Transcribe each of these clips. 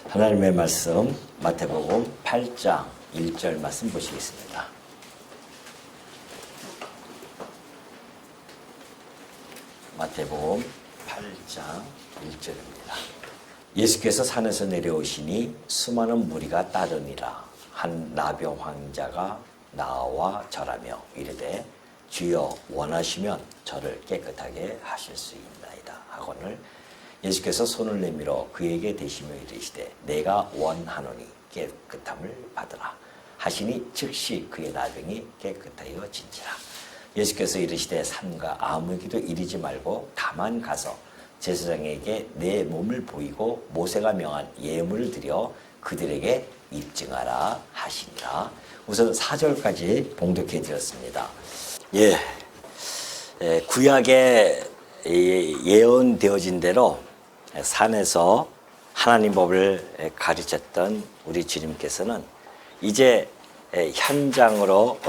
하나님의 말씀 마태복음 8장 1절 말씀 보시겠습니다. 마태복음 8장 1절입니다. 예수께서 산에서 내려오시니 수많은 무리가 따르니라. 한 나병 환자가 나와 절하며 이르되 주여 원하시면 저를 깨끗하게 하실 수 있나이다 하거늘 예수께서 손을 내밀어 그에게 대시며 이르시되 내가 원하노니 깨끗함을 받으라 하시니 즉시 그의 나병이 깨끗하여 진지라. 예수께서 이르시되 삼가 아무에게도 이르지 말고 다만 가서 제사장에게 내 몸을 보이고 모세가 명한 예물을 드려 그들에게 입증하라 하시니라. 우선 4절까지 봉독해 드렸습니다. 구약에 예언되어진 대로 산에서 하나님 법을 가르쳤던 우리 주님께서는 이제 현장으로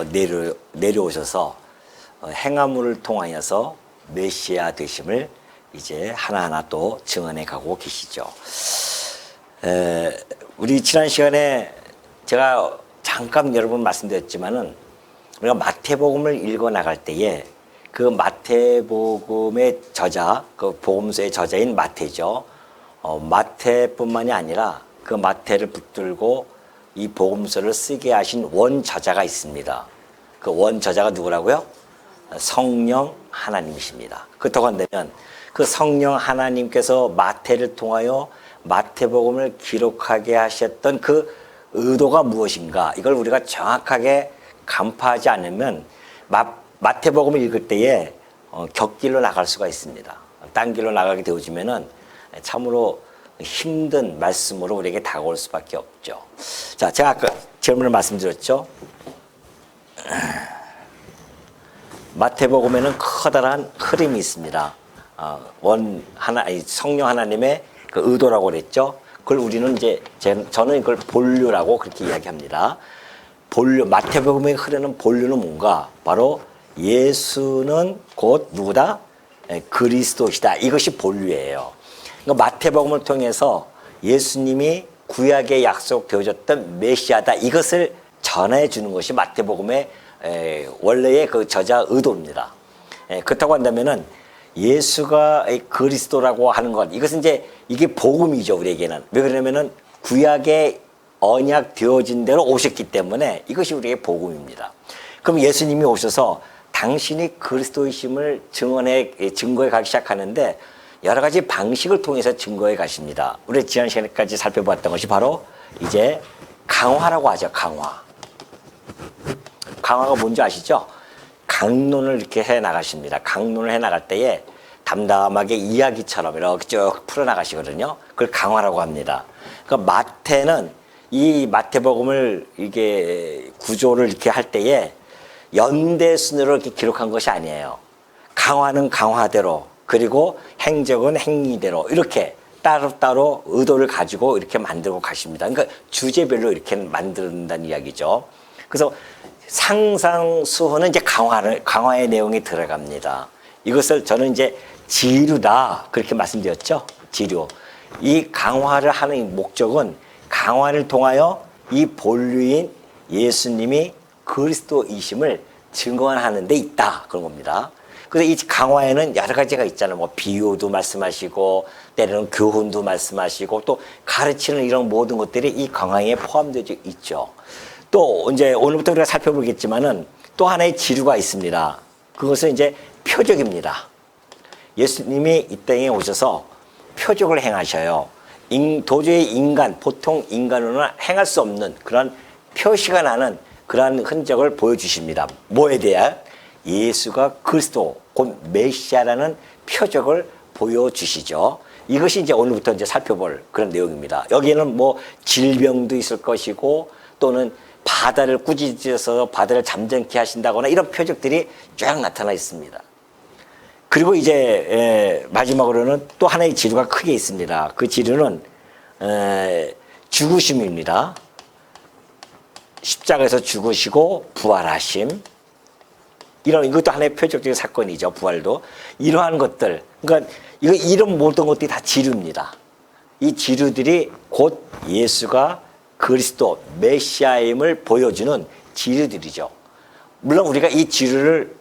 내려오셔서 행함을 통하여서 메시아 되심을 이제 하나하나 또 증언해 가고 계시죠. 우리 지난 시간에 제가 잠깐 여러분 말씀드렸지만은 우리가 마태복음을 읽어 나갈 때에 그 마태복음의 저자, 그 복음서의 저자인 마태죠. 마태뿐만이 아니라 그 마태를 붙들고 이 복음서를 쓰게 하신 원저자가 있습니다. 그 원저자가 누구라고요? 성령 하나님이십니다. 그렇다고 한다면 그 성령 하나님께서 마태를 통하여 마태복음을 기록하게 하셨던 그 의도가 무엇인가, 이걸 우리가 정확하게 간파하지 않으면 마태복음을 읽을 때에 곁길로 나갈 수가 있습니다. 딴 길로 나가게 되어지면은 참으로 힘든 말씀으로 우리에게 다가올 수밖에 없죠. 자, 제가 아까 질문을 말씀드렸죠. 마태복음에는 커다란 흐름이 있습니다. 성령 하나님의 그 의도라고 그랬죠. 그걸 우리는 이제 저는 이걸 본류라고 그렇게 이야기합니다. 본류, 마태복음에 흐르는 본류는 뭔가? 바로 예수는 곧 누구다? 그리스도시다. 이것이 본류예요. 그러니까 마태복음을 통해서 예수님이 구약에 약속되어졌던 메시아다, 이것을 전해주는 것이 마태복음의 원래의 그 저자 의도입니다. 그렇다고 한다면은 예수가 그리스도라고 하는 것, 이것은 이제 이게 복음이죠, 우리에게는. 왜 그러냐면은 구약에 언약 되어진 대로 오셨기 때문에 이것이 우리의 복음입니다. 그럼 예수님이 오셔서 당신이 그리스도이심을 증거해 가기 시작하는데 여러 가지 방식을 통해서 증거해 가십니다. 우리 지난 시간까지 살펴봤던 것이 바로 이제 강화라고 하죠. 강화가 뭔지 아시죠? 강론을 이렇게 해 나가십니다. 강론을 해 나갈 때에 담담하게 이야기처럼 이렇게 쭉 풀어 나가시거든요. 그걸 강화라고 합니다. 그러니까 마태는 이 마태복음을 이게 구조를 이렇게 할 때에 연대 순으로 이렇게 기록한 것이 아니에요. 강화는 강화대로, 그리고 행적은 행위대로 이렇게 따로따로 의도를 가지고 이렇게 만들고 가십니다. 그러니까 주제별로 이렇게 만든다는 이야기죠. 그래서 상상수호는 이제 강화의 내용이 들어갑니다. 이것을 저는 이제 지류다 그렇게 말씀드렸죠. 지류. 이 강화를 하는 목적은 강화를 통하여 이 본류인 예수님이 그리스도이심을 증거하는 데 있다, 그런 겁니다. 그래서 이 강화에는 여러 가지가 있잖아요. 뭐 비유도 말씀하시고 때로는 교훈도 말씀하시고 또 가르치는 이런 모든 것들이 이 강화에 포함되어 있죠. 또 이제 오늘부터 우리가 살펴보겠지만은 또 하나의 지류가 있습니다. 그것은 이제 표적입니다. 예수님이 이 땅에 오셔서 표적을 행하셔요. 도저히 보통 인간으로는 행할 수 없는 그런 표시가 나는 그러한 흔적을 보여주십니다. 뭐에 대한? 예수가 그리스도, 곧 메시아라는 표적을 보여주시죠. 이것이 이제 오늘부터 이제 살펴볼 그런 내용입니다. 여기에는 뭐 질병도 있을 것이고 또는 바다를 꾸짖어서 바다를 잠잠케 하신다거나 이런 표적들이 쫙 나타나 있습니다. 그리고 이제 마지막으로는 또 하나의 지류가 크게 있습니다. 그 지류는 죽으심입니다. 십자가에서 죽으시고 부활하심, 이것도 하나의 표적적인 사건이죠. 부활도 이러한 것들, 그러니까 이런 모든 것들이 다 지류입니다. 이 지류들이 곧 예수가 그리스도 메시아임을 보여주는 지류들이죠. 물론 우리가 이 지류를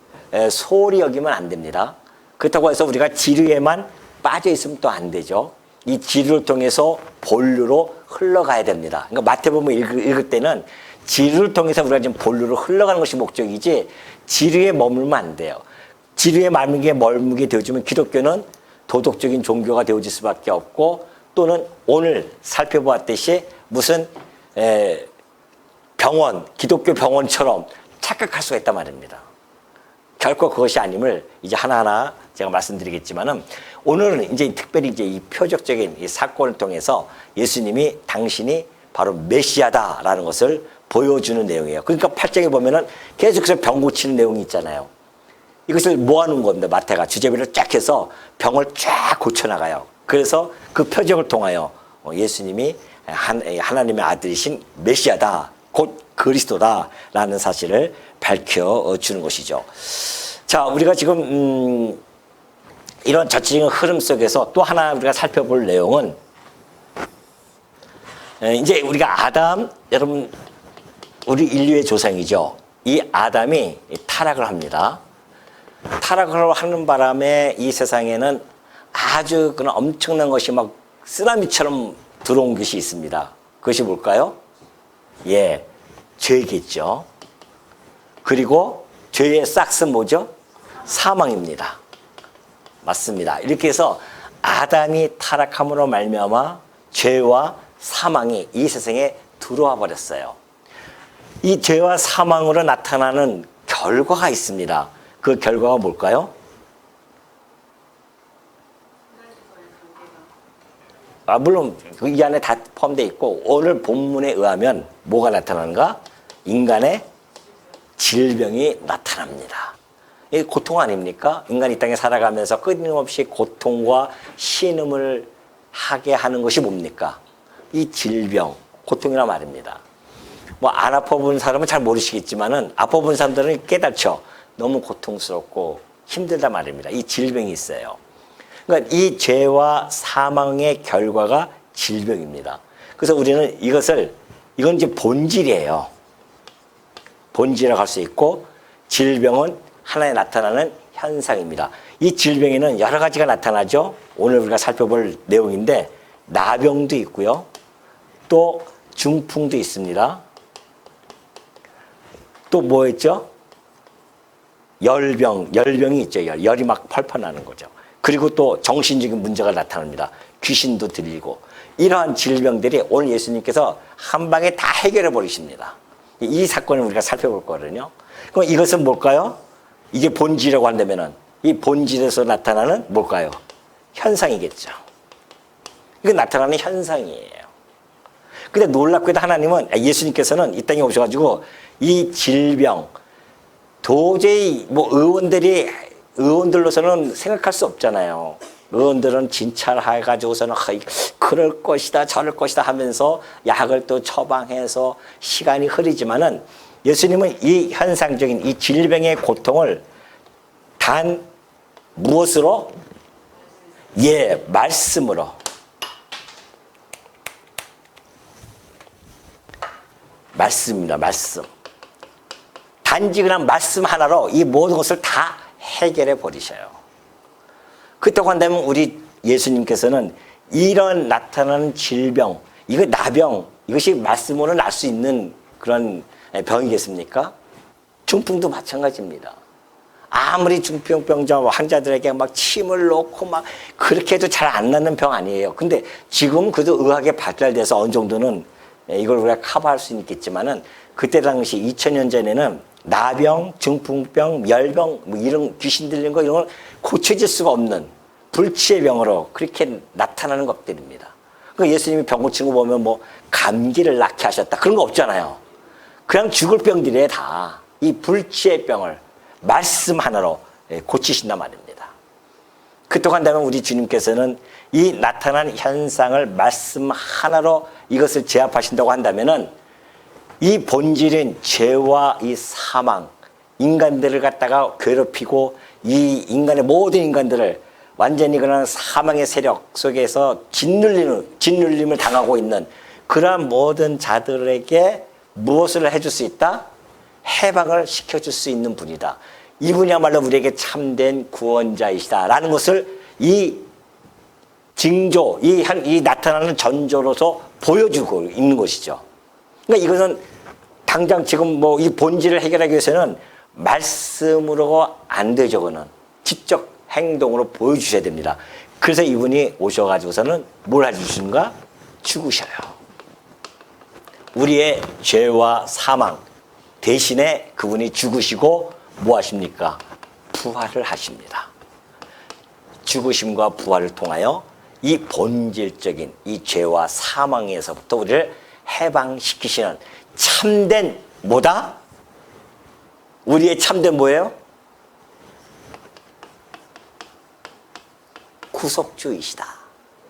소홀히 여기면 안 됩니다. 그렇다고 해서 우리가 지류에만 빠져 있으면 또 안 되죠. 이 지류를 통해서 본류로 흘러가야 됩니다. 그러니까 마태복음 읽을 때는 지류를 통해서 우리가 지금 본류로 흘러가는 것이 목적이지 지류에 머물면 안 돼요. 지류에 머물게 되어지면 기독교는 도덕적인 종교가 되어질 수밖에 없고, 또는 오늘 살펴보았듯이 무슨 병원, 기독교 병원처럼 착각할 수가 있단 말입니다. 결코 그것이 아님을 이제 하나하나 제가 말씀드리겠지만은, 오늘은 이제 특별히 이제 이 표적적인 이 사건을 통해서 예수님이 당신이 바로 메시아다라는 것을 보여주는 내용이에요. 그러니까 8장에 보면은 계속해서 병 고치는 내용이 있잖아요. 이것을 모아놓은 겁니다. 마태가 주제비를 쫙 해서 병을 쫙 고쳐나가요. 그래서 그 표적을 통하여 예수님이 하나님의 아들이신 메시아다, 곧 그리스도다라는 사실을 밝혀주는 것이죠. 자, 우리가 지금 이런 전체적인 흐름 속에서 또 하나 우리가 살펴볼 내용은, 이제 우리가 아담, 여러분 우리 인류의 조상이죠. 이 아담이 타락을 합니다. 타락을 하는 바람에 이 세상에는 아주 그런 엄청난 것이 막 쓰나미처럼 들어온 것이 있습니다. 그것이 뭘까요? 예, 죄겠죠. 그리고 죄의 싹은 뭐죠? 사망입니다. 맞습니다. 이렇게 해서 아담이 타락함으로 말미암아 죄와 사망이 이 세상에 들어와 버렸어요. 이 죄와 사망으로 나타나는 결과가 있습니다. 그 결과가 뭘까요? 물론 이 안에 다 포함되어 있고, 오늘 본문에 의하면 뭐가 나타나는가? 인간의 질병이 나타납니다. 이게 고통 아닙니까? 인간이 이 땅에 살아가면서 끊임없이 고통과 신음을 하게 하는 것이 뭡니까? 이 질병, 고통이란 말입니다. 뭐 안 아파본 사람은 잘 모르시겠지만은 아파본 사람들은 깨닫죠. 너무 고통스럽고 힘들단 말입니다. 이 질병이 있어요. 그러니까 이 죄와 사망의 결과가 질병입니다. 그래서 우리는 이건 이제 본질이에요. 본질이라고 할 수 있고, 질병은 하나에 나타나는 현상입니다. 이 질병에는 여러 가지가 나타나죠. 오늘 우리가 살펴볼 내용인데, 나병도 있고요. 또 중풍도 있습니다. 또 뭐 있죠? 열병이 있죠. 열이 막 펄펄 나는 거죠. 그리고 또 정신적인 문제가 나타납니다. 귀신도 들리고. 이러한 질병들이 오늘 예수님께서 한 방에 다 해결해 버리십니다. 이 사건을 우리가 살펴볼 거거든요. 그럼 이것은 뭘까요? 이게 본질이라고 한다면은 이 본질에서 나타나는 뭘까요? 현상이겠죠. 이거 나타나는 현상이에요. 근데 놀랍게도 하나님은, 예수님께서는 이 땅에 오셔가지고 이 질병, 도저히 뭐 의원들로서는 생각할 수 없잖아요. 의원들은 진찰해가지고서는 그럴 것이다 저럴 것이다 하면서 약을 또 처방해서 시간이 흐르지만은, 예수님은 이 현상적인 이 질병의 고통을 단 무엇으로? 예, 말씀으로. 말씀입니다. 말씀. 단지 그냥 말씀 하나로 이 모든 것을 다 해결해 버리셔요. 그렇다고 한다면 우리 예수님께서는 이런 나타나는 질병, 이거 나병, 이것이 말씀으로 날 수 있는 그런 병이겠습니까? 중풍도 마찬가지입니다. 아무리 중풍병자 환자들에게 막 침을 놓고 막 그렇게 해도 잘 안 낫는 병 아니에요. 근데 지금 그래도 의학이 발달돼서 어느 정도는 이걸 우리가 커버할 수 있겠지만은, 그때 당시 2000년 전에는 나병, 중풍병, 열병, 뭐 이런 귀신 들린 거 이런 걸 고쳐질 수가 없는 불치의 병으로 그렇게 나타나는 것들입니다. 그러니까 예수님이 병 고치는 거 보면 뭐 감기를 낫게 하셨다 그런 거 없잖아요. 그냥 죽을 병들이에요 다. 이 불치의 병을 말씀 하나로 고치신단 말입니다. 그렇다고 한다면 우리 주님께서는 이 나타난 현상을 말씀 하나로 이것을 제압하신다고 한다면은, 이 본질인 죄와 이 사망, 인간들을 갖다가 괴롭히고 이 인간의 모든 인간들을 완전히 그런 사망의 세력 속에서 짓눌림을 당하고 있는 그러한 모든 자들에게 무엇을 해줄 수 있다? 해방을 시켜줄 수 있는 분이다. 이분이야말로 우리에게 참된 구원자이시다라는 것을 이 징조, 이 나타나는 전조로서 보여주고 있는 것이죠. 그러니까 이것은 당장 지금 뭐 이 본질을 해결하기 위해서는 말씀으로 안 되죠. 그는 직접 행동으로 보여주셔야 됩니다. 그래서 이분이 오셔가지고서는 뭘 해주시는가? 죽으셔요. 우리의 죄와 사망 대신에 그분이 죽으시고 뭐 하십니까? 부활을 하십니다. 죽으심과 부활을 통하여 이 본질적인 이 죄와 사망에서부터 우리를 해방시키시는 참된 뭐다? 우리의 참된 뭐예요? 구속주이시다.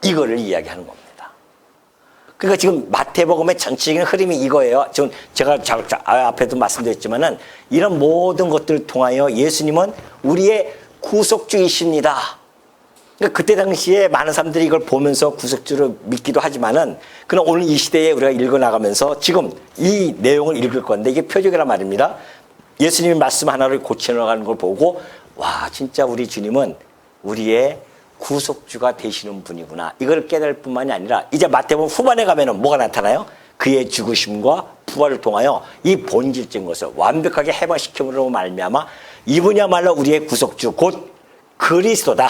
이거를 이야기하는 겁니다. 그러니까 지금 마태복음의 전체적인 흐름이 이거예요. 지금 제가 앞에도 말씀드렸지만은 이런 모든 것들을 통하여 예수님은 우리의 구속주이십니다. 그러니까 그때 당시에 많은 사람들이 이걸 보면서 구속주를 믿기도 하지만은 그럼 오늘 이 시대에 우리가 읽어나가면서 지금 이 내용을 읽을 건데 이게 표적이란 말입니다. 예수님이 말씀 하나를 고쳐나가는 걸 보고 와 진짜 우리 주님은 우리의 구속주가 되시는 분이구나. 이걸 깨달을 뿐만이 아니라 이제 마태복음 후반에 가면은 뭐가 나타나요? 그의 죽으심과 부활을 통하여 이 본질적인 것을 완벽하게 해방시킴으로 말미암아 이분이야말로 우리의 구속주 곧 그리스도다.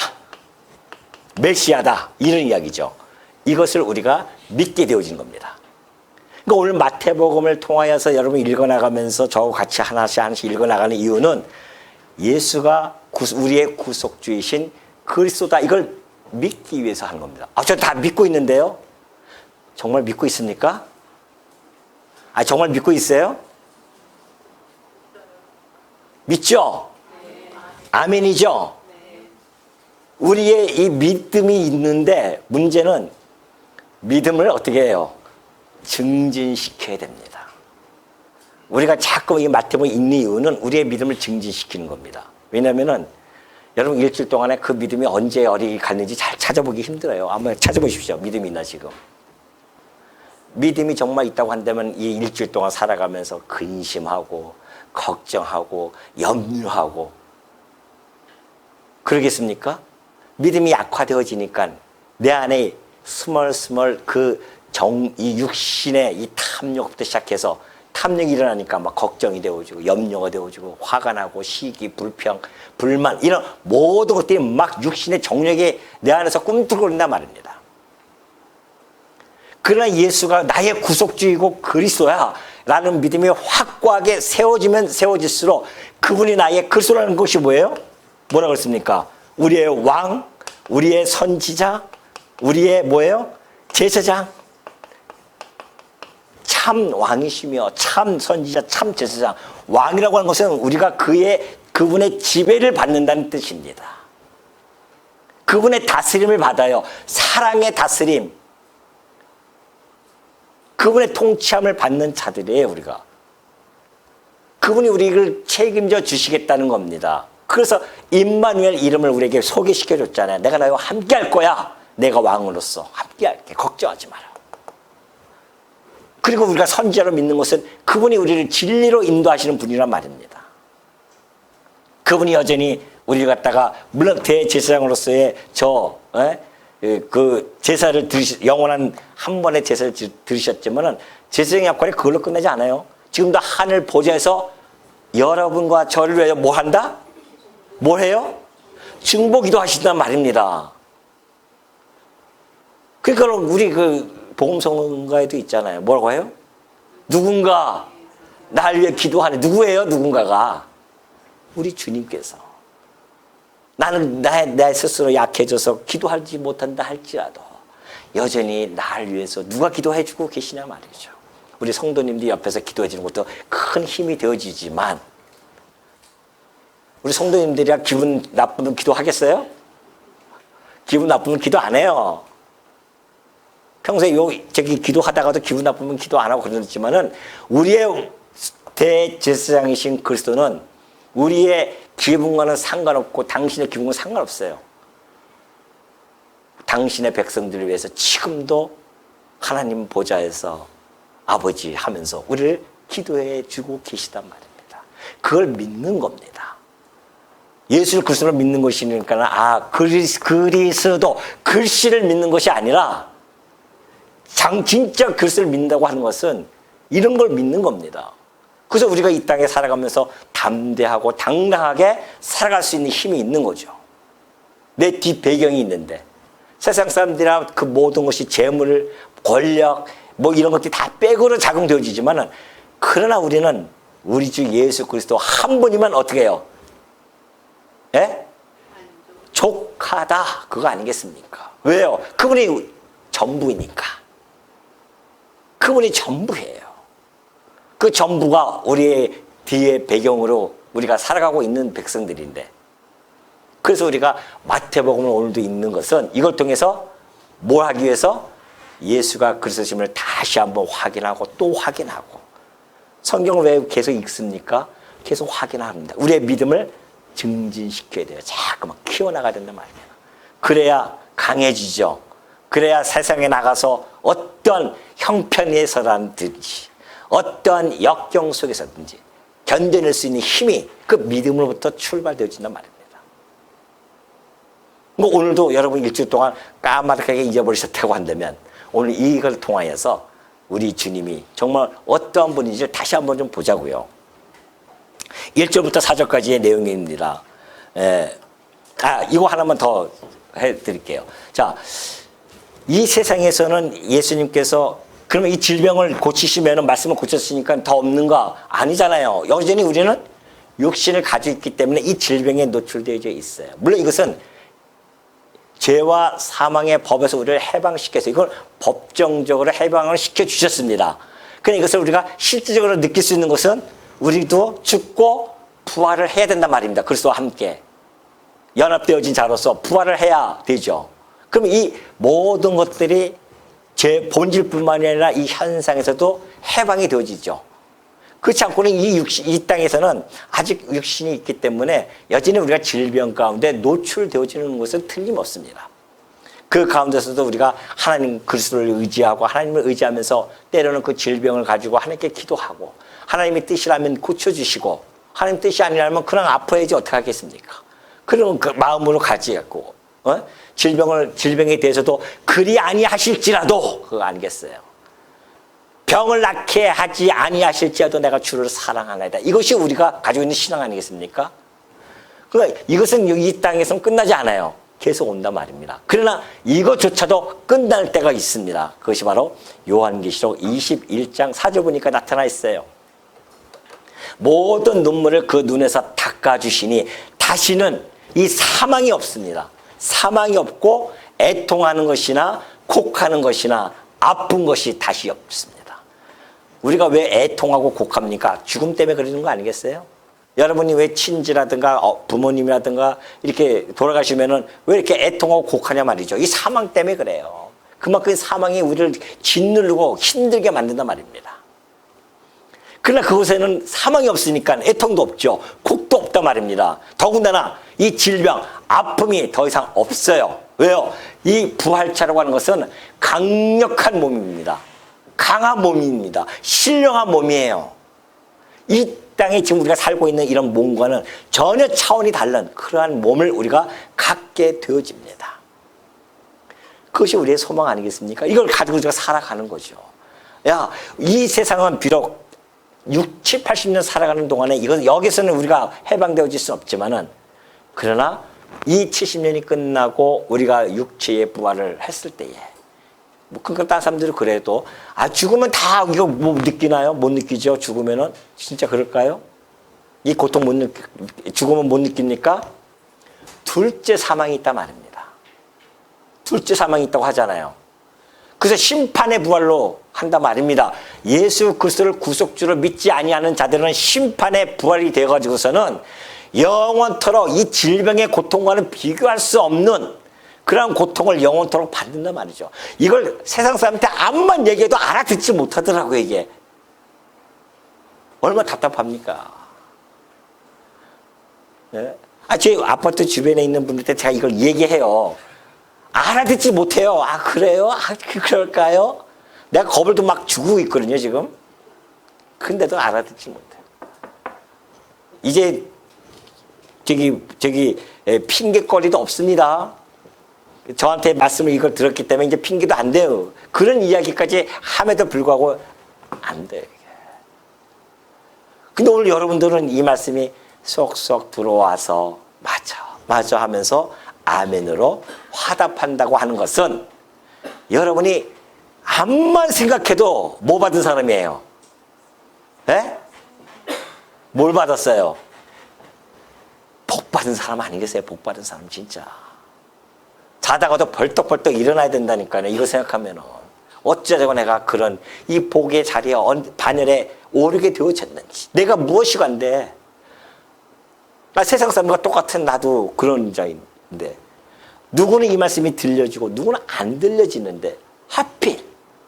메시아다. 이런 이야기죠. 이것을 우리가 믿게 되어진 겁니다. 그러니까 오늘 마태복음을 통하여서 여러분 읽어나가면서 저하고 같이 하나씩 읽어나가는 이유는 예수가 우리의 구속주이신 그리스도다. 이걸 믿기 위해서 하는 겁니다. 저 다 믿고 있는데요. 정말 믿고 있습니까? 정말 믿고 있어요? 믿죠? 아멘이죠? 우리의 이 믿음이 있는데 문제는 믿음을 어떻게 해요? 증진시켜야 됩니다. 우리가 자꾸 이 마태복음 읽는 이유는 우리의 믿음을 증진시키는 겁니다. 왜냐하면은 여러분 일주일 동안에 그 믿음이 언제 어디 갔는지 잘 찾아보기 힘들어요. 한번 찾아보십시오. 믿음이 있나 지금. 믿음이 정말 있다고 한다면 이 일주일 동안 살아가면서 근심하고 걱정하고 염려하고 그러겠습니까? 믿음이 약화되어지니까 내 안에 스멀스멀 이 육신의 이 탐욕부터 시작해서 탐욕이 일어나니까 막 걱정이 되어지고 염려가 되어지고 화가 나고 시기, 불평, 불만 이런 모든 것들이 막 육신의 정력이 내 안에서 꿈틀거린단 말입니다. 그러나 예수가 나의 구속주이고 그리스도야 라는 믿음이 확고하게 세워지면 세워질수록 그분이 나의 그리스도라는 것이 뭐예요? 뭐라고 했습니까? 우리의 왕, 우리의 선지자, 우리의 뭐예요? 제사장. 참 왕이시며 참 선지자, 참 제사장. 왕이라고 하는 것은 우리가 그분의 지배를 받는다는 뜻입니다. 그분의 다스림을 받아요. 사랑의 다스림. 그분의 통치함을 받는 자들이에요, 우리가. 그분이 우리를 책임져 주시겠다는 겁니다. 그래서 임마누엘 이름을 우리에게 소개시켜줬잖아요. 내가 너희와 함께 할 거야. 내가 왕으로서 함께 할게. 걱정하지 마라. 그리고 우리가 선지자로 믿는 것은 그분이 우리를 진리로 인도하시는 분이란 말입니다. 그분이 여전히 우리를 갖다가 물론 대제사장으로서의 그 제사를 영원한 한 번의 제사를 들으셨지만은 제사장의 역할이 그걸로 끝나지 않아요. 지금도 하늘 보좌에서 여러분과 저를 위해 뭐 한다? 뭘 해요? 중보기도 하신단 말입니다. 그러니까 우리 복음성가에도 있잖아요. 뭐라고 해요? 누군가 날 위해 기도하네. 누구예요? 누군가가. 우리 주님께서. 나는 내 스스로 약해져서 기도하지 못한다 할지라도 여전히 날 위해서 누가 기도해주고 계시냐 말이죠. 우리 성도님들이 옆에서 기도해주는 것도 큰 힘이 되어지지만 우리 성도님들이야 기분 나쁘면 기도하겠어요? 기분 나쁘면 기도 안 해요. 평소에 저기 기도하다가도 기분 나쁘면 기도 안 하고 그러지만은 우리의 대제사장이신 그리스도는 우리의 기분과는 상관없고 당신의 기분과 상관없어요. 당신의 백성들을 위해서 지금도 하나님 보좌에서 아버지 하면서 우리를 기도해 주고 계시단 말입니다. 그걸 믿는 겁니다. 예수 그리스도를 믿는 것이니까 그리스도 글씨를 믿는 것이 아니라 진짜 그리스도를 믿는다고 하는 것은 이런 걸 믿는 겁니다. 그래서 우리가 이 땅에 살아가면서 담대하고 당당하게 살아갈 수 있는 힘이 있는 거죠. 내 뒷 배경이 있는데 세상 사람들이나 그 모든 것이 재물, 권력 뭐 이런 것들이 다 백으로 작용되어지지만은 그러나 우리는 우리 주 예수 그리스도 한 분이면 어떻게 해요? 예? 족하다 그거 아니겠습니까? 왜요? 그분이 전부이니까. 그분이 전부예요. 그 전부가 우리의 뒤에 배경으로 우리가 살아가고 있는 백성들인데, 그래서 우리가 마태복음을 오늘도 읽는 것은 이걸 통해서 뭘 하기 위해서? 예수가 그리스도심을 다시 한번 확인하고 또 확인하고. 성경을 왜 계속 읽습니까? 계속 확인합니다. 우리의 믿음을 증진시켜야 돼요. 자꾸만 키워나가야 된단 말이에요. 그래야 강해지죠. 그래야 세상에 나가서 어떤 형편에서라든지 어떤 역경 속에서든지 견뎌낼 수 있는 힘이 그 믿음으로부터 출발되어진단 말입니다. 뭐 오늘도 여러분 일주일 동안 까마득하게 잊어버리셨다고 한다면 오늘 이걸 통하여서 우리 주님이 정말 어떠한 분인지 다시 한번 좀 보자고요. 1절부터 4절까지의 내용입니다. 이거 하나만 더 해드릴게요. 자, 이 세상에서는 예수님께서 그러면 이 질병을 고치시면 말씀을 고쳤으니까 더 없는가? 아니잖아요. 여전히 우리는 육신을 가지고 있기 때문에 이 질병에 노출되어 있어요. 물론 이것은 죄와 사망의 법에서 우리를 해방시켜서 이걸 법정적으로 해방을 시켜주셨습니다. 그러니까 이것을 우리가 실질적으로 느낄 수 있는 것은 우리도 죽고 부활을 해야 된단 말입니다. 그리스도와 함께 연합되어진 자로서 부활을 해야 되죠. 그럼 이 모든 것들이 제 본질뿐만 아니라 이 현상에서도 해방이 되어지죠. 그렇지 않고는 이 땅에서는 아직 육신이 있기 때문에 여전히 우리가 질병 가운데 노출되어지는 것은 틀림없습니다. 그 가운데서도 우리가 하나님 그리스도를 의지하고 하나님을 의지하면서 때로는 그 질병을 가지고 하나님께 기도하고 하나님의 뜻이라면 고쳐주시고 하나님 뜻이 아니라면 그냥 아파야지 어떻게 하겠습니까? 그런 그 마음으로 가지고 질병에 대해서도 그리 아니하실지라도 그거 아니겠어요? 병을 낫게 하지 아니하실지라도 내가 주를 사랑하나이다. 이것이 우리가 가지고 있는 신앙 아니겠습니까? 그러니까 이것은 이 땅에서는 끝나지 않아요. 계속 온단 말입니다. 그러나 이것조차도 끝날 때가 있습니다. 그것이 바로 요한계시록 21장 4절 보니까 나타나 있어요. 모든 눈물을 그 눈에서 닦아주시니 다시는 이 사망이 없습니다. 사망이 없고 애통하는 것이나 곡하는 것이나 아픈 것이 다시 없습니다. 우리가 왜 애통하고 곡합니까? 죽음 때문에 그러는 거 아니겠어요? 여러분이 왜 친지라든가 부모님이라든가 이렇게 돌아가시면은 왜 이렇게 애통하고 곡하냐 말이죠. 이 사망 때문에 그래요. 그만큼 사망이 우리를 짓누르고 힘들게 만든단 말입니다. 그러나 그곳에는 사망이 없으니까 애통도 없죠. 곡도 없단 말입니다. 더군다나 이 질병, 아픔이 더 이상 없어요. 왜요? 이 부활체라고 하는 것은 강력한 몸입니다. 강한 몸입니다. 신령한 몸이에요. 이 땅에 지금 우리가 살고 있는 이런 몸과는 전혀 차원이 다른 그러한 몸을 우리가 갖게 되어집니다. 그것이 우리의 소망 아니겠습니까? 이걸 가지고 우리가 살아가는 거죠. 이 세상은 비록 6, 7, 80년 살아가는 동안에 이건 여기서는 우리가 해방되어질 수 없지만은 그러나 이 70년이 끝나고 우리가 육체의 부활을 했을 때에 그러니까 다른 사람들이 그래도 죽으면 다 이거 뭐 느끼나요? 못 느끼죠. 죽으면은 진짜 그럴까요? 이 고통 죽으면 못 느낍니까? 둘째 사망이 있단 말입니다. 둘째 사망이 있다고 하잖아요. 그래서 심판의 부활로 한단 말입니다. 예수 그리스도를 구속주로 믿지 아니하는 자들은 심판의 부활이 되어가지고서는 영원토록 이 질병의 고통과는 비교할 수 없는 그런 고통을 영원토록 받는단 말이죠. 이걸 세상 사람한테 암만 얘기해도 알아듣지 못하더라고요, 이게. 얼마나 답답합니까? 네? 제 아파트 주변에 있는 분들한테 제가 이걸 얘기해요. 알아듣지 못해요. 아, 그래요? 아, 그럴까요? 내가 겁을 좀 막 주고 있거든요, 지금. 근데도 알아듣지 못해요. 이제, 핑계거리도 없습니다. 저한테 말씀을 이걸 들었기 때문에 이제 핑계도 안 돼요. 그런 이야기까지 함에도 불구하고 안 돼요. 근데 오늘 여러분들은 이 말씀이 쏙쏙 들어와서 맞아 하면서 아멘으로 화답한다고 하는 것은 여러분이 암만 생각해도 뭐 받은 사람이에요? 예? 뭘 받았어요? 복 받은 사람 아니겠어요? 복 받은 사람 진짜. 자다가도 벌떡벌떡 일어나야 된다니까요. 이거 생각하면은 어쩌자고 내가 그런 이 복의 자리에 반열에 오르게 되어졌는지 내가 무엇이 간데 세상 사람과 똑같은 나도 그런 자인데 누구는 이 말씀이 들려지고 누구는 안 들려지는데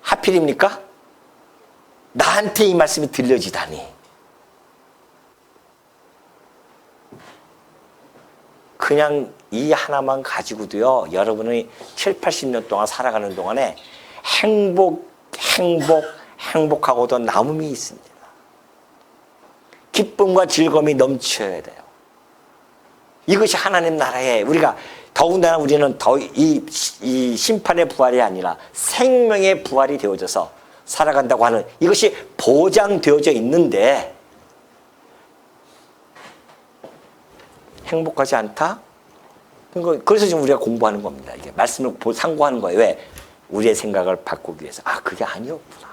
하필입니까? 나한테 이 말씀이 들려지다니. 그냥 이 하나만 가지고도요, 여러분이 7, 80년 동안 살아가는 동안에 행복하고도 남음이 있습니다. 기쁨과 즐거움이 넘쳐야 돼요. 이것이 하나님 나라에 우리가 더군다나 우리는 이 심판의 부활이 아니라 생명의 부활이 되어져서 살아간다고 하는 이것이 보장되어져 있는데 행복하지 않다? 그래서 지금 우리가 공부하는 겁니다. 이게 말씀을 상고하는 거예요. 왜? 우리의 생각을 바꾸기 위해서. 아, 그게 아니었구나.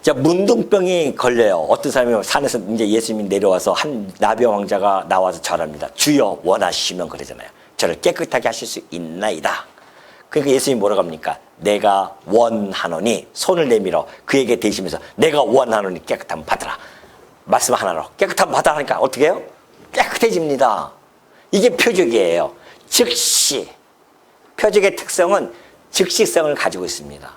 자, 문둥병이 걸려요. 어떤 사람이 산에서 이제 예수님이 내려와서 한 나병 왕자가 나와서 절합니다. 주여 원하시면 그러잖아요. 저를 깨끗하게 하실 수 있나이다. 그러니까 예수님이 뭐라고 합니까? 내가 원하노니 손을 내밀어 그에게 대시면서 내가 원하노니 깨끗함 받으라. 말씀 하나로 깨끗함 받으라 하니까 어떻게 해요? 깨끗해집니다. 이게 표적이에요. 즉시. 표적의 특성은 즉시성을 가지고 있습니다.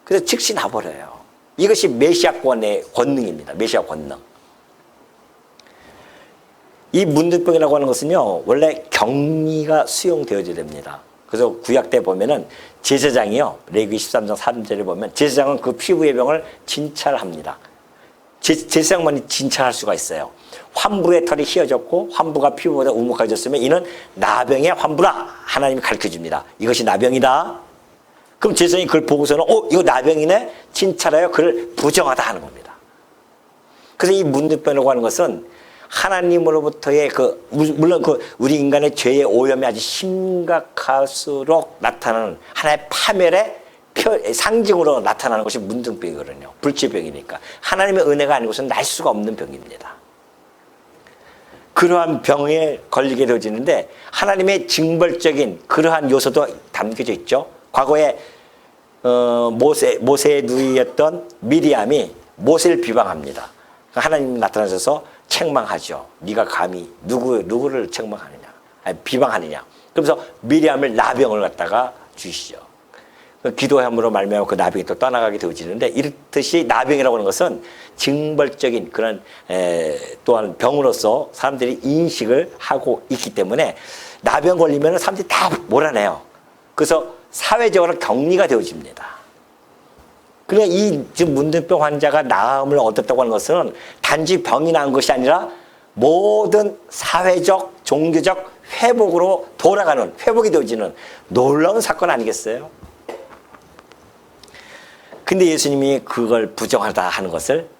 그래서 즉시 나버려요. 이것이 메시아권의 권능입니다. 메시아 권능. 이 문둥병이라고 하는 것은요, 원래 격리가 수용되어야 됩니다. 그래서 구약 때 보면은 제사장이요, 레위기 13장 3절에 보면 제사장은 그 피부의 병을 진찰합니다. 제사장만이 진찰할 수가 있어요. 환부의 털이 휘어졌고 환부가 피부보다 우묵해졌으면 이는 나병의 환부라 하나님이 가르쳐줍니다. 이것이 나병이다. 그럼 제사장이 그걸 보고서는 이거 나병이네? 진찰하여 그를 부정하다 하는 겁니다. 그래서 이 문둥병이라고 하는 것은 하나님으로부터의 물론 우리 인간의 죄의 오염이 아주 심각할수록 나타나는 하나의 파멸의 상징으로 나타나는 것이 문둥병이거든요. 불치병이니까. 하나님의 은혜가 아니고서는 날 수가 없는 병입니다. 그러한 병에 걸리게 되어지는데 하나님의 징벌적인 그러한 요소도 담겨져 있죠. 과거에 모세의 누이였던 미리암이 모세를 비방합니다. 하나님이 나타나셔서 책망하죠. 네가 감히 누구를 책망하느냐, 아니, 비방하느냐. 그러면서 미리암을 나병을 갖다가 주시죠. 기도함으로 말미암아 그 나병이 또 떠나가게 되어지는데 이렇듯이 나병이라고 하는 것은 징벌적인 그런 또한 병으로서 사람들이 인식을 하고 있기 때문에 나병 걸리면 사람들이 다 몰아내요. 그래서 사회적으로 격리가 되어집니다. 그러니까 이 지금 문둥병 환자가 나음을 얻었다고 하는 것은 단지 병이 난 것이 아니라 모든 사회적, 종교적 회복으로 돌아가는, 회복이 되어지는 놀라운 사건 아니겠어요? 근데 예수님이 그걸 부정하다 하는 것을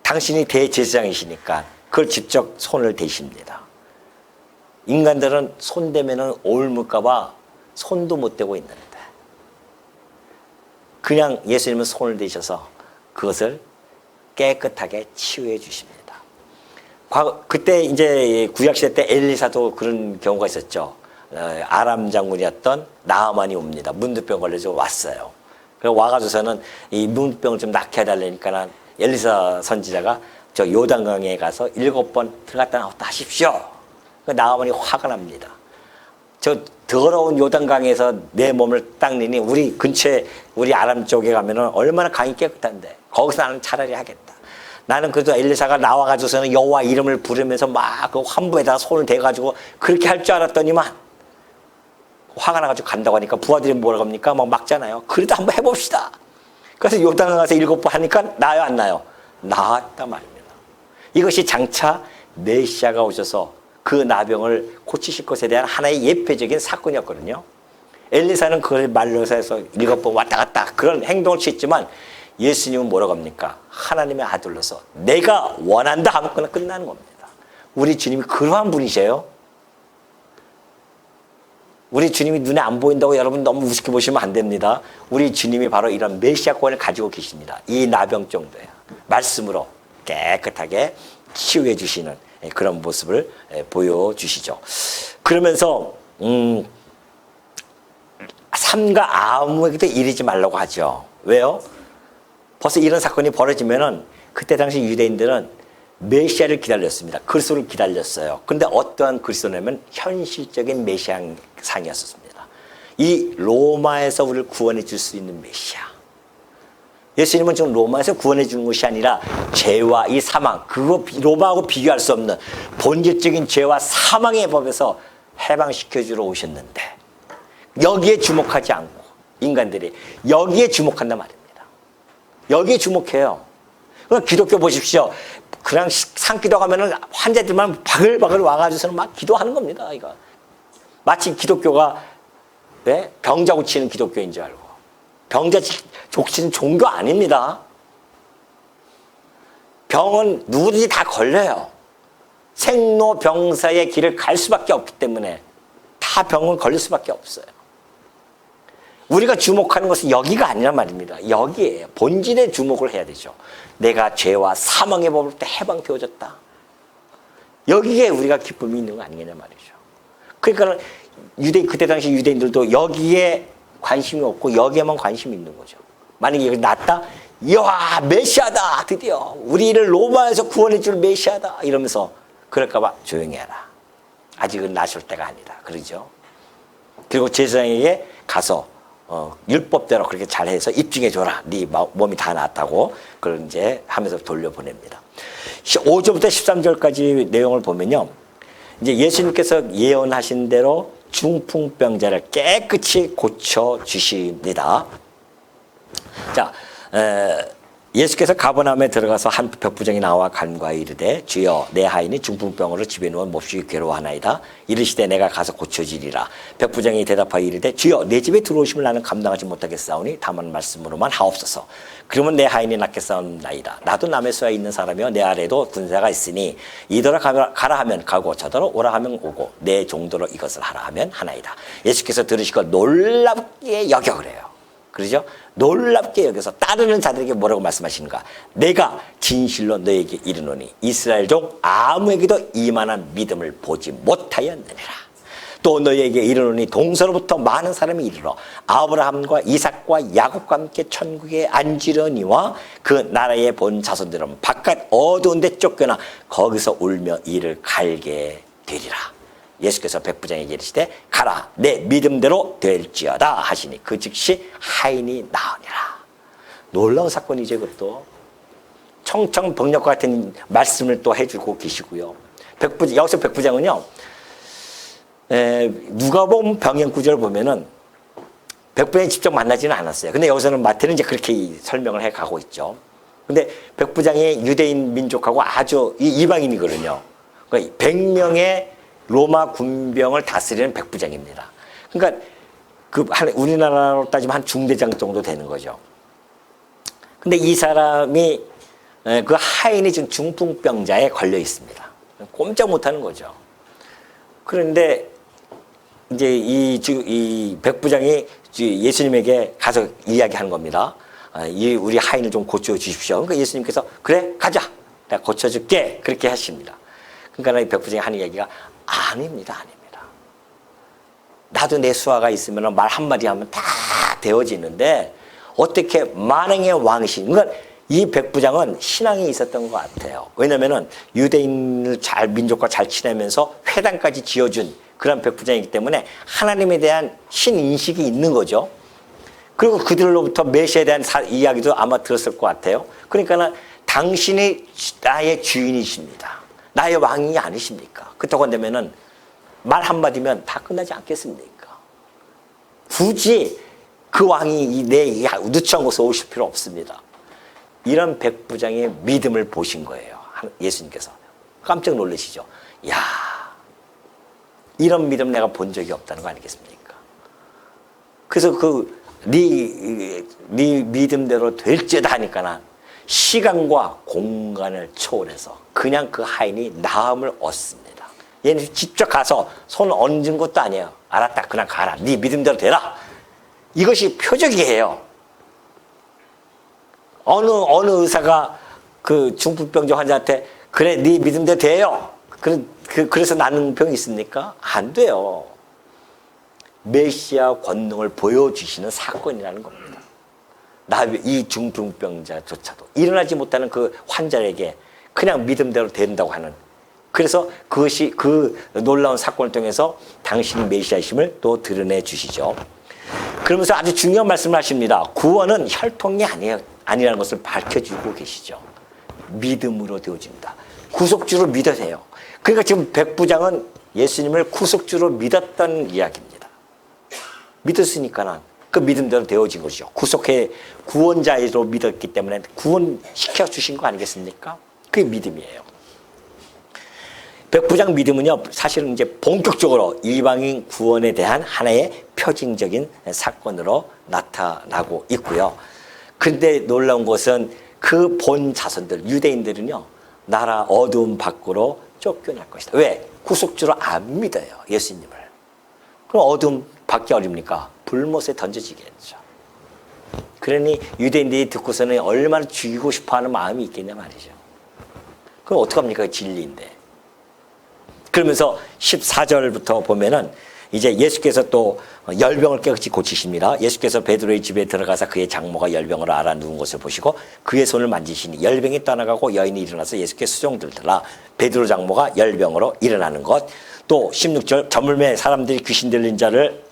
당신이 대제사장이시니까 그걸 직접 손을 대십니다. 인간들은 손 대면은 옮을까봐 손도 못 대고 있는데 그냥 예수님은 손을 대셔서 그것을 깨끗하게 치유해 주십니다. 그때 이제 구약시대 때 엘리사도 그런 경우가 있었죠. 아람 장군이었던 나아만이 옵니다. 문둥병 걸려서 왔어요. 그래서 와가지고서는 이 문둥병을 좀 낫게 해달라니까 엘리사 선지자가 저 요단강에 가서 7번 들어갔다 나왔다 하십시오. 나아만이 화가 납니다. 저 더러운 요단강에서 내 몸을 닦느니 우리 근처에 우리 아람 쪽에 가면은 얼마나 강이 깨끗한데 거기서 나는 차라리 하겠다. 나는 그래도 엘리사가 나와가지고서는 여호와 이름을 부르면서 막 그 환부에다가 손을 대가지고 그렇게 할 줄 알았더니만 화가 나가지고 간다고 하니까 부하들이 뭐라고 합니까? 막 막잖아요. 그래도 한번 해봅시다. 그래서 요단강에 가서 7번 하니까 나아요, 안 나요? 나았단 말입니다. 이것이 장차 메시아가 오셔서 그 나병을 고치실 것에 대한 하나의 예표적인 사건이었거든요. 엘리사는 그걸 말로서 해서 7번 왔다 갔다 그런 행동을 취했지만 예수님은 뭐라고 합니까? 하나님의 아들로서 내가 원한다 하면 끝나는 겁니다. 우리 주님이 그러한 분이세요. 우리 주님이 눈에 안 보인다고 여러분 너무 우습게 보시면 안 됩니다. 우리 주님이 바로 이런 메시아권을 가지고 계십니다. 이 나병 정도야. 말씀으로 깨끗하게 치유해 주시는 그런 모습을 보여주시죠. 그러면서 삼가 아무에게도 이르지 말라고 하죠. 왜요? 벌써 이런 사건이 벌어지면은 그때 당시 유대인들은 메시아를 기다렸습니다. 그리스도를 기다렸어요. 그런데 어떠한 그리스도냐면 현실적인 메시아상이었습니다. 이 로마에서 우리를 구원해 줄 수 있는 메시아. 예수님은 지금 로마에서 구원해 주는 것이 아니라 죄와 이 사망, 그거 로마하고 비교할 수 없는 본질적인 죄와 사망의 법에서 해방시켜 주러 오셨는데 여기에 주목하지 않고 인간들이 여기에 주목한단 말입니다. 여기에 주목해요. 그럼 기독교 보십시오. 그냥 산기도 가면은 환자들만 바글바글 와가지고서는 막 기도하는 겁니다. 이거 마치 기독교가 네? 병자 고치는 기독교인 줄 알고 병자 고치는 종교 아닙니다. 병은 누구든지 다 걸려요. 생로병사의 길을 갈 수밖에 없기 때문에 다 병은 걸릴 수밖에 없어요. 우리가 주목하는 것은 여기가 아니란 말입니다. 여기에요. 본질에 주목을 해야 되죠. 내가 죄와 사망의 법을 때 해방되어졌다. 여기에 우리가 기쁨이 있는 거 아니겠냐 말이죠. 그러니까 그때 당시 유대인들도 여기에 관심이 없고 여기에만 관심이 있는 거죠. 만약에 여기 낫다? 이야 메시아다. 드디어 우리를 로마에서 구원해 줄 메시아다. 이러면서 그럴까 봐 조용히 해라. 아직은 나실 때가 아니다. 그러죠. 그리고 제사장에게 가서 율법대로 그렇게 잘해서 입증해줘라. 네 몸이 다 나았다고. 그걸 이제 하면서 돌려보냅니다. 5절부터 13절까지 내용을 보면요. 이제 예수님께서 예언하신 대로 중풍병자를 깨끗이 고쳐주십니다. 자, 예수께서 가버나움에 들어가서 한 백부장이 나와 간과히 이르되 주여 내 하인이 중풍병으로 집에 누워 몹시 괴로워하나이다. 이르시되 내가 가서 고쳐지리라. 백부장이 대답하여 이르되 주여 내 집에 들어오심을 나는 감당하지 못하겠사오니 다만 말씀으로만 하옵소서. 그러면 내 하인이 낫겠사옵나이다. 나도 남의 수하에 있는 사람이요 내 아래도 군사가 있으니 이더러 가라 하면 가고 저더러 오라 하면 오고 내 종도로 이것을 하라 하면 하나이다. 예수께서 들으시고 놀랍게 여겨 그래요. 그러죠? 놀랍게 여겨서 따르는 자들에게 뭐라고 말씀하시는가? 내가 진실로 너에게 이르노니 이스라엘 종 아무에게도 이만한 믿음을 보지 못하였느니라. 또 너에게 이르노니 동서로부터 많은 사람이 이르러 아브라함과 이삭과 야곱과 함께 천국에 앉으려니와 그 나라에 본 자손들은 바깥 어두운 데 쫓겨나 거기서 울며 이를 갈게 되리라. 예수께서 백부장에게 이르시되 가라 내 믿음대로 될지어다 하시니 그 즉시 하인이 나으니라. 놀라운 사건이죠. 그것도 청청병력과 같은 말씀을 또 해주고 계시고요. 여기서 백부장은요 누가복음 병행 구절을 보면은 백부장이 직접 만나지는 않았어요. 근데 여기서는 마태는 이제 그렇게 설명을 해 가고 있죠. 근데 백부장이 유대인 민족하고 아주 이방인이거든요. 그러니까 100명의 로마 군병을 다스리는 백부장입니다. 그러니까 우리나라로 따지면 한 중대장 정도 되는 거죠. 근데 이 사람이 그 하인이 지금 중풍병자에 걸려 있습니다. 꼼짝 못하는 거죠. 그런데 이제 이 백부장이 예수님에게 가서 이야기하는 겁니다. 우리 하인을 좀 고쳐 주십시오. 그러니까 예수님께서 그래 가자, 내가 고쳐줄게 그렇게 하십니다. 그러니까 이 백부장이 하는 얘기가 아닙니다. 나도 내 수하가 있으면 말 한마디 하면 다 되어지는데 어떻게 만왕의 왕이신, 그러니까 이 백부장은 신앙이 있었던 것 같아요. 왜냐면은 유대인을 민족과 잘 지내면서 회당까지 지어준 그런 백부장이기 때문에 하나님에 대한 신인식이 있는 거죠. 그리고 그들로부터 메시아에 대한 이야기도 아마 들었을 것 같아요. 그러니까는 당신이 나의 주인이십니다. 나의 왕이 아니십니까? 그렇다고 한다면은 말 한마디면 다 끝나지 않겠습니까? 굳이 그 왕이 내 누추한 곳에 오실 필요 없습니다. 이런 백부장의 믿음을 보신 거예요. 예수님께서. 깜짝 놀라시죠. 야, 이런 믿음 내가 본 적이 없다는 거 아니겠습니까? 그래서 네 믿음대로 될지다 하니까 시간과 공간을 초월해서 그냥 그 하인이 나음을 얻습니다. 얘는 직접 가서 손 얹은 것도 아니에요. 알았다, 그냥 가라. 네 믿음대로 되라. 이것이 표적이에요. 어느 의사가 그 중풍병자 환자한테 그래, 네 믿음대로 돼요. 그래서 낫는 병이 있습니까? 안 돼요. 메시아 권능을 보여주시는 사건이라는 겁니다. 이 중풍병자조차도 일어나지 못하는 그 환자에게 그냥 믿음대로 된다고 하는, 그래서 그것이 그 놀라운 사건을 통해서 당신이 메시아이심을 또 드러내 주시죠. 그러면서 아주 중요한 말씀을 하십니다. 구원은 혈통이 아니라는 것을 밝혀주고 계시죠. 믿음으로 되어집니다. 구속주로 믿어야 돼요. 그러니까 지금 백부장은 예수님을 구속주로 믿었던 이야기입니다. 믿었으니까 그 믿음대로 되어진 것이죠. 구원자로 믿었기 때문에 구원시켜 주신 거 아니겠습니까? 그게 믿음이에요. 백부장 믿음은요, 사실은 이제 본격적으로 이방인 구원에 대한 하나의 표징적인 사건으로 나타나고 있고요. 그런데 놀라운 것은 그 본 자손들, 유대인들은요, 나라 어두움 밖으로 쫓겨날 것이다. 왜? 구속주로 안 믿어요, 예수님을. 그럼 어두움 밖이 어딥니까? 불못에 던져지겠죠. 그러니 유대인들이 듣고서는 얼마나 죽이고 싶어하는 마음이 있겠냐 말이죠. 그럼 어떡합니까? 진리인데. 그러면서 14절부터 보면은 이제 예수께서 또 열병을 깨끗이 고치십니다. 예수께서 베드로의 집에 들어가서 그의 장모가 열병으로 앓아 누운 것을 보시고 그의 손을 만지시니 열병이 떠나가고 여인이 일어나서 예수께 수종들더라. 베드로 장모가 열병으로 일어나는 것. 또 16절 저물매 사람들이 귀신 들린 자를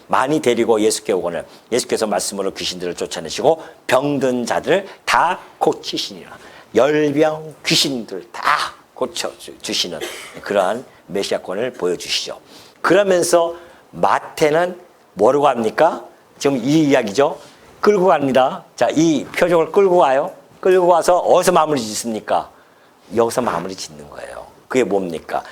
많이 데리고 예수께 오거늘 예수께서 말씀으로 귀신들을 쫓아내시고 병든 자들 다 고치시니라. 열병 귀신들 다 고쳐주시는 그러한 메시아권을 보여주시죠. 그러면서 마태는 뭐라고 합니까? 지금 이 이야기죠. 끌고 갑니다. 자, 이 표적을 끌고 와요. 끌고 와서 어디서 마무리 짓습니까? 여기서 마무리 짓는 거예요. 그게 뭡니까?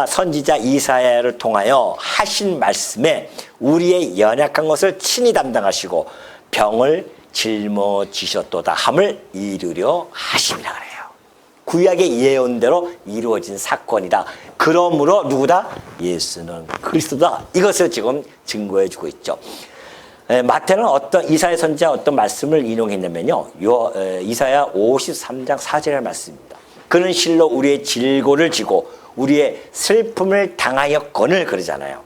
선지자 이사야를 통하여 하신 말씀에 우리의 연약한 것을 친히 담당하시고 병을 짊어지셨도다 함을 이루려 하심이라 그래요. 구약의 예언대로 이루어진 사건이다. 그러므로 누구다? 예수는 그리스도다. 이것을 지금 증거해 주고 있죠. 마태는 이사야 선지자 어떤 말씀을 인용했냐면요. 이사야 53장 4절의 말씀입니다. 그는 실로 우리의 질고를 지고 우리의 슬픔을 당하였거늘 그러잖아요.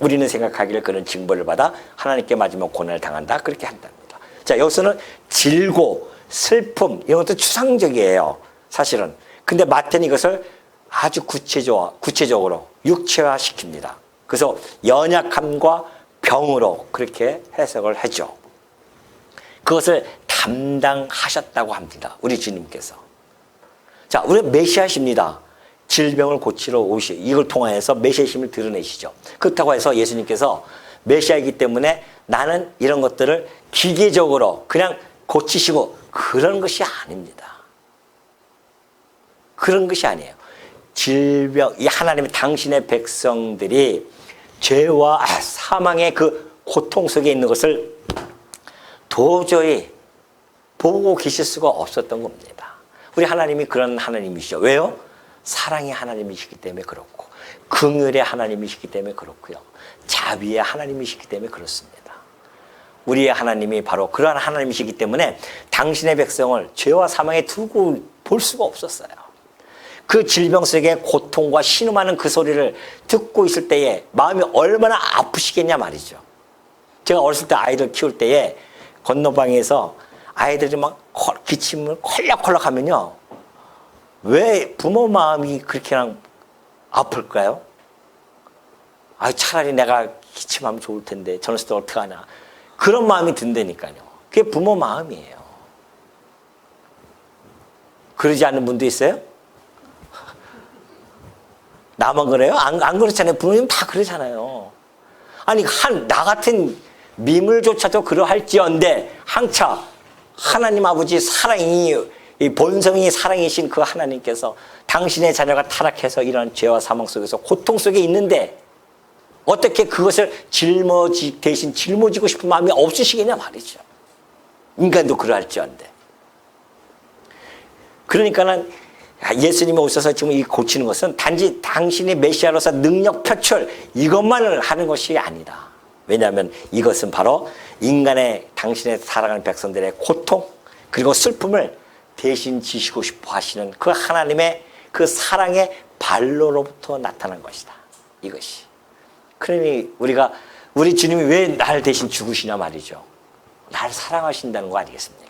우리는 생각하기를 그는 징벌을 받아 하나님께 맞으면 고난을 당한다. 그렇게 한답니다. 자, 여기서는 질고, 슬픔 이런 것도 추상적이에요. 사실은. 근데 마태는 이것을 아주 구체적으로 육체화 시킵니다. 그래서 연약함과 병으로 그렇게 해석을 하죠. 그것을 담당하셨다고 합니다. 우리 주님께서. 자, 우리 메시아십니다. 질병을 고치러 이걸 통해서 메시아심을 드러내시죠. 그렇다고 해서 예수님께서 메시아이기 때문에 나는 이런 것들을 기계적으로 그냥 고치시고 그런 것이 아닙니다. 그런 것이 아니에요. 이 하나님의 당신의 백성들이 죄와 사망의 그 고통 속에 있는 것을 도저히 보고 계실 수가 없었던 겁니다. 우리 하나님이 그런 하나님이시죠. 왜요? 사랑의 하나님이시기 때문에 그렇고 긍휼의 하나님이시기 때문에 그렇고요. 자비의 하나님이시기 때문에 그렇습니다. 우리의 하나님이 바로 그러한 하나님이시기 때문에 당신의 백성을 죄와 사망에 두고 볼 수가 없었어요. 그 질병 속에 고통과 신음하는 그 소리를 듣고 있을 때에 마음이 얼마나 아프시겠냐 말이죠. 제가 어렸을 때 아이들 키울 때에 건너방에서 아이들이 막 기침을 콜락콜락 하면요. 왜 부모 마음이 그렇게 아플까요? 차라리 내가 기침하면 좋을 텐데 저랬을 때 어떡하나. 그런 마음이 든다니까요. 그게 부모 마음이에요. 그러지 않는 분도 있어요? 나만 그래요? 안 그렇잖아요. 부모님 다 그러잖아요. 아니, 나 같은 미물조차도 그러할지언데 항차 하나님 아버지 사랑이, 이 본성이 사랑이신 그 하나님께서 당신의 자녀가 타락해서 이런 죄와 사망 속에서 고통 속에 있는데 어떻게 그것을 대신 짊어지고 싶은 마음이 없으시겠냐 말이죠. 인간도 그러할지언데. 그러니까는 예수님이 오셔서 지금 이 고치는 것은 단지 당신이 메시아로서 능력 표출 이것만을 하는 것이 아니다. 왜냐하면 이것은 바로 인간의 당신의 사랑하는 백성들의 고통 그리고 슬픔을 대신 지시고 싶어 하시는 그 하나님의 그 사랑의 발로로부터 나타난 것이다. 이것이. 그러니 우리 주님이 왜 날 대신 죽으시냐 말이죠. 날 사랑하신다는 거 아니겠습니까?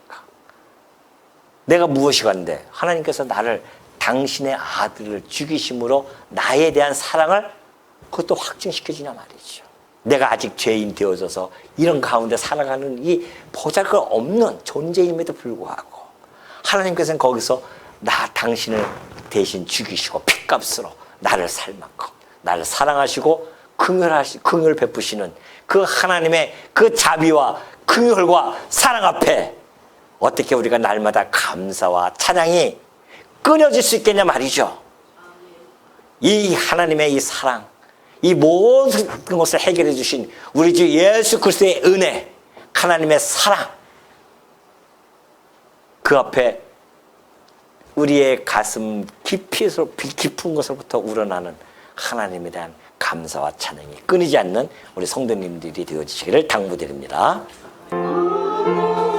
내가 무엇이 간데 하나님께서 나를 당신의 아들을 죽이심으로 나에 대한 사랑을 그것도 확증시켜주냐 말이죠. 내가 아직 죄인 되어져서 이런 가운데 살아가는 이 보잘것없는 존재임에도 불구하고 하나님께서는 거기서 당신을 대신 죽이시고 핏값으로 나를 삶았고 나를 사랑하시고 긍휼 베푸시는 그 하나님의 그 자비와 긍휼과 사랑 앞에 어떻게 우리가 날마다 감사와 찬양이 끊어질 수 있겠냐 말이죠. 이 하나님의 이 사랑, 이 모든 것을 해결해 주신 우리 주 예수 그리스도의 은혜, 하나님의 사랑, 그 앞에 우리의 가슴 깊은 것으로부터 우러나는 하나님에 대한 감사와 찬양이 끊이지 않는 우리 성도님들이 되어주시기를 당부드립니다. Oh